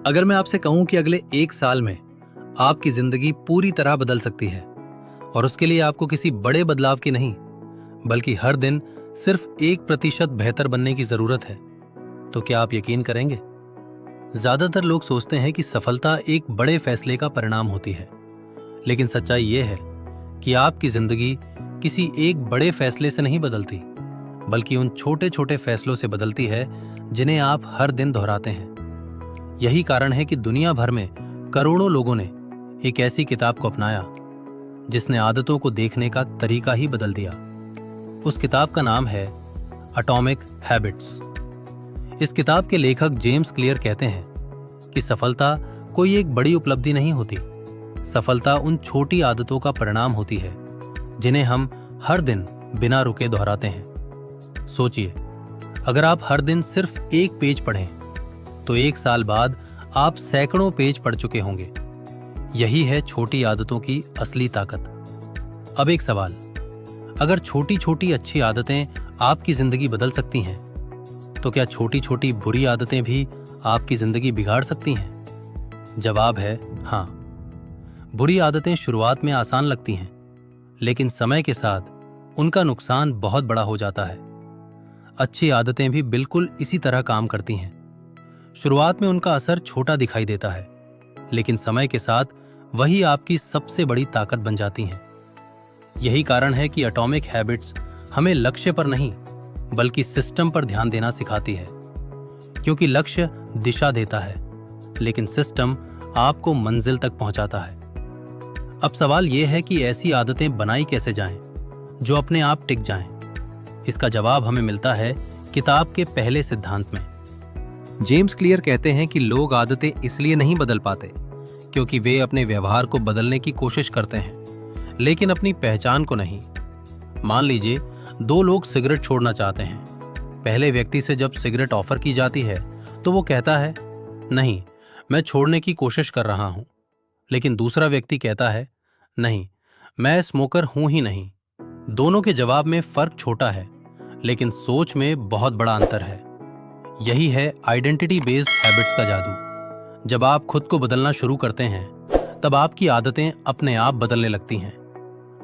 अगर मैं आपसे कहूं कि अगले 1 साल में आपकी जिंदगी पूरी तरह बदल सकती है और उसके लिए आपको किसी बड़े बदलाव की नहीं बल्कि हर दिन सिर्फ 1% बेहतर बनने की जरूरत है, तो क्या आप यकीन करेंगे? ज्यादातर लोग सोचते हैं कि सफलता एक बड़े फैसले का परिणाम होती है, लेकिन सच्चाई यह है कि आपकी जिंदगी किसी एक बड़े फैसले से नहीं बदलती, बल्कि उन छोटे छोटे फैसलों से बदलती है जिन्हें आप हर दिन दोहराते हैं। यही कारण है कि दुनिया भर में करोड़ों लोगों ने एक ऐसी किताब को अपनाया जिसने आदतों को देखने का तरीका ही बदल दिया। उस किताब का नाम है एटॉमिक हैबिट्स। इस किताब के लेखक जेम्स क्लियर कहते हैं कि सफलता कोई एक बड़ी उपलब्धि नहीं होती, सफलता उन छोटी आदतों का परिणाम होती है जिन्हें हम हर दिन बिना रुके दोहराते हैं। सोचिए, अगर आप हर दिन सिर्फ एक पेज पढ़ें तो 1 साल बाद आप सैकड़ों पेज पढ़ चुके होंगे। यही है छोटी आदतों की असली ताकत। अब एक सवाल, अगर छोटी छोटी अच्छी आदतें आपकी जिंदगी बदल सकती हैं, तो क्या छोटी छोटी बुरी आदतें भी आपकी जिंदगी बिगाड़ सकती हैं? जवाब है हाँ। बुरी आदतें शुरुआत में आसान लगती हैं, लेकिन समय के साथ उनका नुकसान बहुत बड़ा हो जाता है। अच्छी आदतें भी बिल्कुल इसी तरह काम करती हैं। शुरुआत में उनका असर छोटा दिखाई देता है, लेकिन समय के साथ वही आपकी सबसे बड़ी ताकत बन जाती हैं। यही कारण है कि एटॉमिक हैबिट्स हमें लक्ष्य पर नहीं बल्कि सिस्टम पर ध्यान देना सिखाती है, क्योंकि लक्ष्य दिशा देता है लेकिन सिस्टम आपको मंजिल तक पहुंचाता है। अब सवाल यह है कि ऐसी आदतें बनाई कैसे जाएं जो अपने आप टिक जाएं। इसका जवाब हमें मिलता है किताब के पहले सिद्धांत में। जेम्स क्लियर कहते हैं कि लोग आदतें इसलिए नहीं बदल पाते क्योंकि वे अपने व्यवहार को बदलने की कोशिश करते हैं, लेकिन अपनी पहचान को नहीं। मान लीजिए 2 लोग सिगरेट छोड़ना चाहते हैं। पहले व्यक्ति से जब सिगरेट ऑफर की जाती है तो वो कहता है, नहीं, मैं छोड़ने की कोशिश कर रहा हूं। लेकिन दूसरा व्यक्ति कहता है, नहीं, मैं स्मोकर हूं ही नहीं। दोनों के जवाब में फर्क छोटा है, लेकिन सोच में बहुत बड़ा अंतर है। यही है आइडेंटिटी बेस्ड हैबिट्स का जादू। जब आप खुद को बदलना शुरू करते हैं तब आपकी आदतें अपने आप बदलने लगती हैं।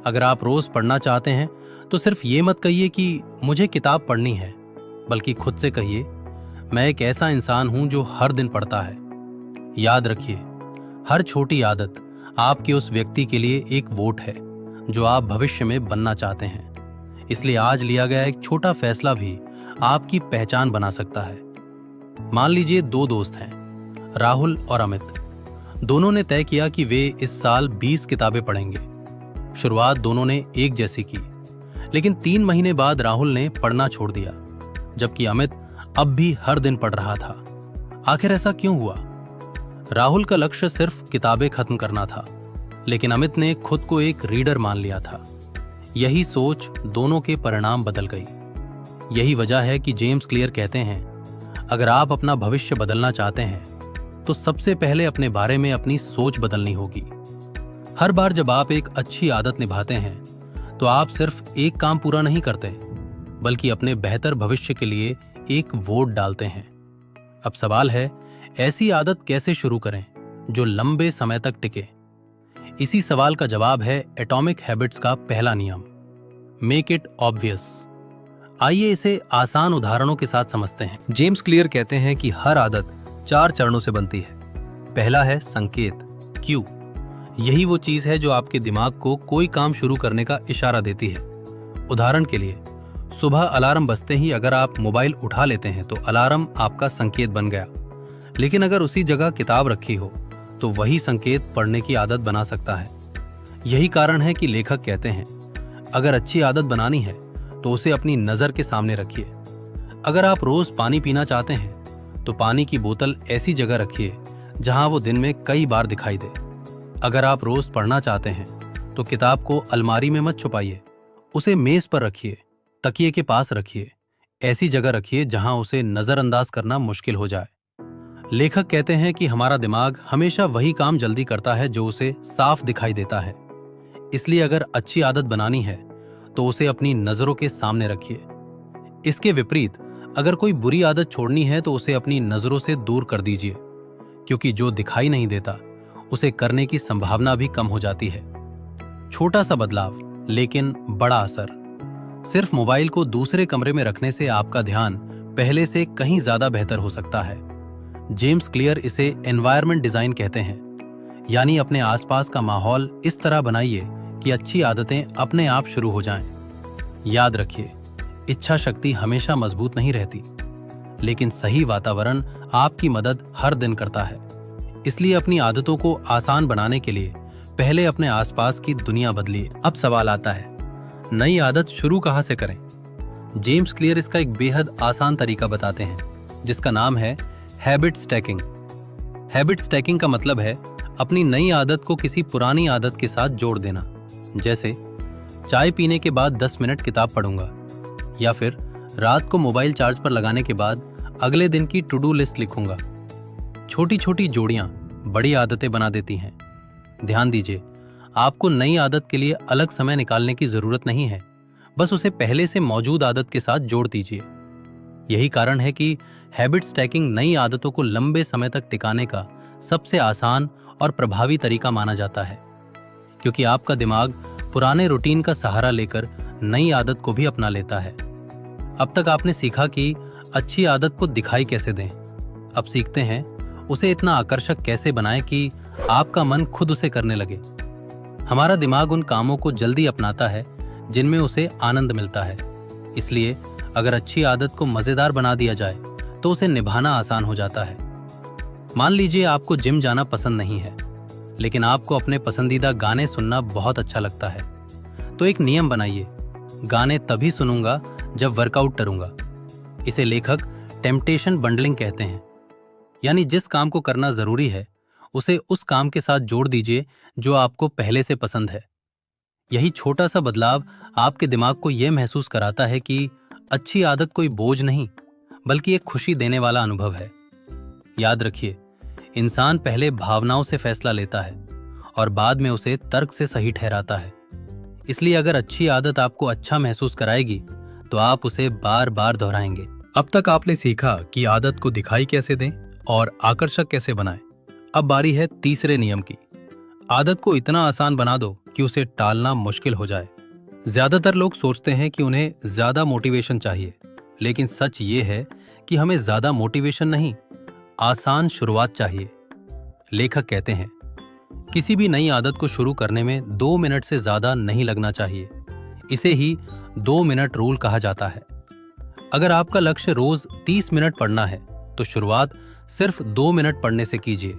अगर आप रोज पढ़ना चाहते हैं तो सिर्फ ये मत कहिए कि मुझे किताब पढ़नी है, बल्कि खुद से कहिए, मैं एक ऐसा इंसान हूं जो हर दिन पढ़ता है। याद रखिए, हर छोटी आदत आपके उस व्यक्ति के लिए एक वोट है जो आप भविष्य में बनना चाहते हैं। इसलिए आज लिया गया एक छोटा फैसला भी आपकी पहचान बना सकता है। मान लीजिए 2 दोस्त हैं, राहुल और अमित। दोनों ने तय किया कि वे इस साल 20 किताबें पढ़ेंगे। शुरुआत दोनों ने एक जैसी की, लेकिन 3 महीने बाद राहुल ने पढ़ना छोड़ दिया, जबकि अमित अब भी हर दिन पढ़ रहा था। आखिर ऐसा क्यों हुआ? राहुल का लक्ष्य सिर्फ किताबें खत्म करना था, लेकिन अमित ने खुद को एक रीडर मान लिया था। यही सोच दोनों के परिणाम बदल गई। यही वजह है कि जेम्स क्लियर कहते हैं, अगर आप अपना भविष्य बदलना चाहते हैं तो सबसे पहले अपने बारे में अपनी सोच बदलनी होगी। हर बार जब आप एक अच्छी आदत निभाते हैं तो आप सिर्फ एक काम पूरा नहीं करते, बल्कि अपने बेहतर भविष्य के लिए एक वोट डालते हैं। अब सवाल है, ऐसी आदत कैसे शुरू करें जो लंबे समय तक टिके? इसी सवाल का जवाब है एटॉमिक हैबिट्स का पहला नियम, मेक इट ऑब्वियस। आइए इसे आसान उदाहरणों के साथ समझते हैं। जेम्स क्लियर कहते हैं कि हर आदत 4 चरणों से बनती है। पहला है संकेत, क्यू। यही वो चीज है जो आपके दिमाग को कोई काम शुरू करने का इशारा देती है। उदाहरण के लिए, सुबह अलार्म बजते ही अगर आप मोबाइल उठा लेते हैं तो अलार्म आपका संकेत बन गया। लेकिन अगर उसी जगह किताब रखी हो तो वही संकेत पढ़ने की आदत बना सकता है। यही कारण है कि लेखक कहते हैं, अगर अच्छी आदत बनानी है तो उसे अपनी नजर के सामने रखिए। अगर आप रोज पानी पीना चाहते हैं तो पानी की बोतल ऐसी जगह रखिए जहां वो दिन में कई बार दिखाई दे। अगर आप रोज पढ़ना चाहते हैं तो किताब को अलमारी में मत छुपाइए, उसे मेज पर रखिए, तकिए के पास रखिए, ऐसी जगह रखिए जहां उसे नजरअंदाज करना मुश्किल हो जाए। लेखक कहते हैं कि हमारा दिमाग हमेशा वही काम जल्दी करता है जो उसे साफ दिखाई देता है। इसलिए अगर अच्छी आदत बनानी है तो उसे अपनी नजरों के सामने रखिए। इसके विपरीत, अगर कोई बुरी आदत छोड़नी है तो उसे अपनी नजरों से दूर कर दीजिए, क्योंकि जो दिखाई नहीं देता उसे करने की संभावना भी कम हो जाती है। छोटा सा बदलाव लेकिन बड़ा असर। सिर्फ मोबाइल को दूसरे कमरे में रखने से आपका ध्यान पहले से कहीं ज्यादा बेहतर हो सकता है। जेम्स क्लियर इसे एनवायरनमेंट डिजाइन कहते हैं, यानी अपने आसपास का माहौल इस तरह बनाइए कि अच्छी आदतें अपने आप शुरू हो जाएं। याद रखिए, इच्छा शक्ति हमेशा मजबूत नहीं रहती, लेकिन सही वातावरण आपकी मदद हर दिन करता है। इसलिए अपनी आदतों को आसान बनाने के लिए पहले अपने आसपास की दुनिया बदलिए। अब सवाल आता है, नई आदत शुरू कहां से करें? जेम्स क्लियर इसका एक बेहद आसान तरीका बताते हैं, जिसका नाम है हैबिट स्टैकिंग। हैबिट स्टैकिंग का मतलब है अपनी नई आदत को किसी पुरानी आदत के साथ जोड़ देना। जैसे चाय पीने के बाद 10 मिनट किताब पढ़ूंगा, या फिर रात को मोबाइल चार्ज पर लगाने के बाद अगले दिन की टू डू लिस्ट लिखूंगा। छोटी छोटी जोड़ियां बड़ी आदतें बना देती हैं। ध्यान दीजिए, आपको नई आदत के लिए अलग समय निकालने की जरूरत नहीं है, बस उसे पहले से मौजूद आदत के साथ जोड़ दीजिए। यही कारण है कि हैबिट स्टैकिंग नई आदतों को लंबे समय तक टिकाने का सबसे आसान और प्रभावी तरीका माना जाता है, क्योंकि आपका दिमाग पुराने रूटीन का सहारा लेकर नई आदत को भी अपना लेता है। अब तक आपने सीखा कि अच्छी आदत को दिखाई कैसे दें। अब सीखते हैं उसे इतना आकर्षक कैसे बनाएं कि आपका मन खुद उसे करने लगे। हमारा दिमाग उन कामों को जल्दी अपनाता है जिनमें उसे आनंद मिलता है। इसलिए अगर अच्छी आदत को मजेदार बना दिया जाए तो उसे निभाना आसान हो जाता है। मान लीजिए आपको जिम जाना पसंद नहीं है, लेकिन आपको अपने पसंदीदा गाने सुनना बहुत अच्छा लगता है, तो एक नियम बनाइए, गाने तभी सुनूंगा जब वर्कआउट करूंगा। इसे लेखक टेम्पटेशन बंडलिंग कहते हैं, यानी जिस काम को करना जरूरी है उसे उस काम के साथ जोड़ दीजिए जो आपको पहले से पसंद है। यही छोटा सा बदलाव आपके दिमाग को यह महसूस कराता है कि अच्छी आदत कोई बोझ नहीं, बल्कि एक खुशी देने वाला अनुभव है। याद रखिए, इंसान पहले भावनाओं से फैसला लेता है और बाद में उसे तर्क से सही ठहराता है। इसलिए अगर अच्छी आदत आपको अच्छा महसूस कराएगी तो आप उसे बार बार दोहराएंगे। अब तक आपने सीखा कि आदत को दिखाई कैसे दें और आकर्षक कैसे बनाएं। अब बारी है तीसरे नियम की। आदत को इतना आसान बना दो कि उसे टालना मुश्किल हो जाए। ज्यादातर लोग सोचते हैं कि उन्हें ज्यादा मोटिवेशन चाहिए, लेकिन सच ये है कि हमें ज्यादा मोटिवेशन नहीं, आसान शुरुआत चाहिए। लेखक कहते हैं, किसी भी नई आदत को शुरू करने में 2 मिनट से ज्यादा नहीं लगना चाहिए। इसे ही 2 मिनट रूल कहा जाता है। अगर आपका लक्ष्य रोज 30 मिनट पढ़ना है तो शुरुआत सिर्फ 2 मिनट पढ़ने से कीजिए।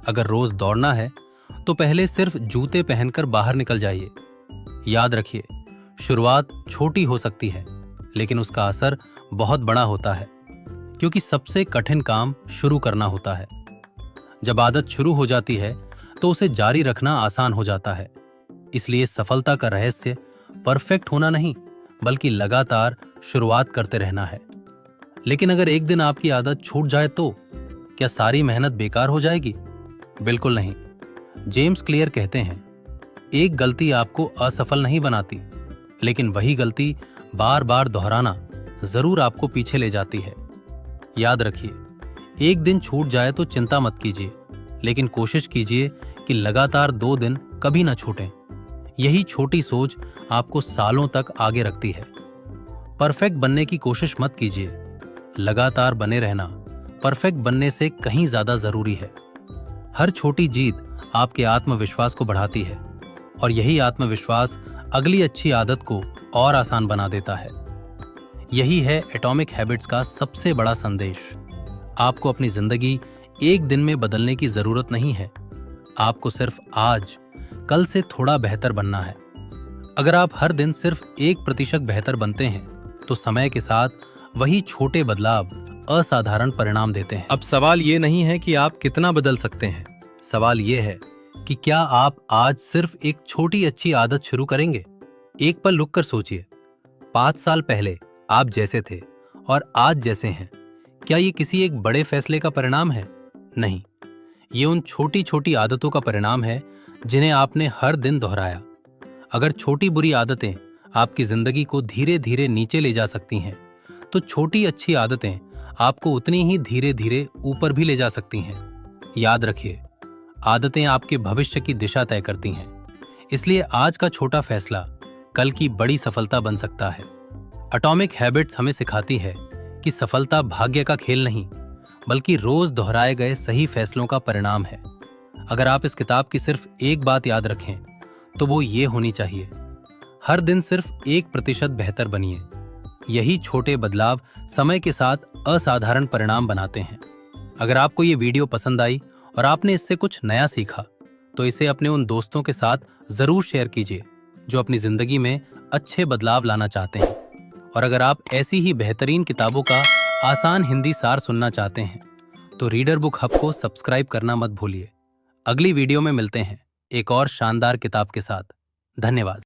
अगर रोज दौड़ना है तो पहले सिर्फ जूते पहनकर बाहर निकल जाइए। याद रखिए, शुरुआत छोटी हो सकती है, लेकिन उसका असर बहुत बड़ा होता है, क्योंकि सबसे कठिन काम शुरू करना होता है। जब आदत शुरू हो जाती है तो उसे जारी रखना आसान हो जाता है। इसलिए सफलता का रहस्य परफेक्ट होना नहीं, बल्कि लगातार शुरुआत करते रहना है। लेकिन अगर एक दिन आपकी आदत छूट जाए तो क्या सारी मेहनत बेकार हो जाएगी? बिल्कुल नहीं। जेम्स क्लियर कहते हैं, एक गलती आपको असफल नहीं बनाती, लेकिन वही गलती बार बार दोहराना जरूर आपको पीछे ले जाती है। याद रखिए, एक दिन छूट जाए तो चिंता मत कीजिए, लेकिन कोशिश कीजिए कि लगातार 2 दिन कभी ना छूटें। यही छोटी सोच आपको सालों तक आगे रखती है। परफेक्ट बनने की कोशिश मत कीजिए, लगातार बने रहना परफेक्ट बनने से कहीं ज्यादा जरूरी है। हर छोटी जीत आपके आत्मविश्वास को बढ़ाती है, और यही आत्मविश्वास अगली अच्छी आदत को और आसान बना देता है। यही है एटॉमिक हैबिट्स का सबसे बड़ा संदेश। आपको अपनी जिंदगी एक दिन में बदलने की जरूरत नहीं है, आपको सिर्फ आज कल से थोड़ा बेहतर बनना है। अगर आप हर दिन सिर्फ 1% बेहतर बनते हैं तो समय के साथ वही छोटे बदलाव असाधारण परिणाम देते हैं। अब सवाल ये नहीं है कि आप कितना बदल सकते हैं, सवाल ये है कि क्या आप आज सिर्फ एक छोटी अच्छी आदत शुरू करेंगे। एक पल रुक कर सोचिए, 5 साल पहले आप जैसे थे और आज जैसे हैं, क्या ये किसी एक बड़े फैसले का परिणाम है? नहीं, ये उन छोटी छोटी आदतों का परिणाम है जिन्हें आपने हर दिन दोहराया। अगर छोटी बुरी आदतें आपकी जिंदगी को धीरे धीरे नीचे ले जा सकती हैं, तो छोटी अच्छी आदतें आपको उतनी ही धीरे धीरे ऊपर भी ले जा सकती हैं। याद रखिए, आदतें आपके भविष्य की दिशा तय करती हैं, इसलिए आज का छोटा फैसला कल की बड़ी सफलता बन सकता है। एटॉमिक हैबिट्स हमें सिखाती है कि सफलता भाग्य का खेल नहीं, बल्कि रोज दोहराए गए सही फैसलों का परिणाम है। अगर आप इस किताब की सिर्फ एक बात याद रखें तो वो ये होनी चाहिए, हर दिन सिर्फ 1% बेहतर बनिए। यही छोटे बदलाव समय के साथ असाधारण परिणाम बनाते हैं। अगर आपको ये वीडियो पसंद आई और आपने इससे कुछ नया सीखा, तो इसे अपने उन दोस्तों के साथ जरूर शेयर कीजिए जो अपनी जिंदगी में अच्छे बदलाव लाना चाहते हैं। और अगर आप ऐसी ही बेहतरीन किताबों का आसान हिंदी सार सुनना चाहते हैं, तो रीडर बुक हब को सब्सक्राइब करना मत भूलिए। अगली वीडियो में मिलते हैं एक और शानदार किताब के साथ। धन्यवाद।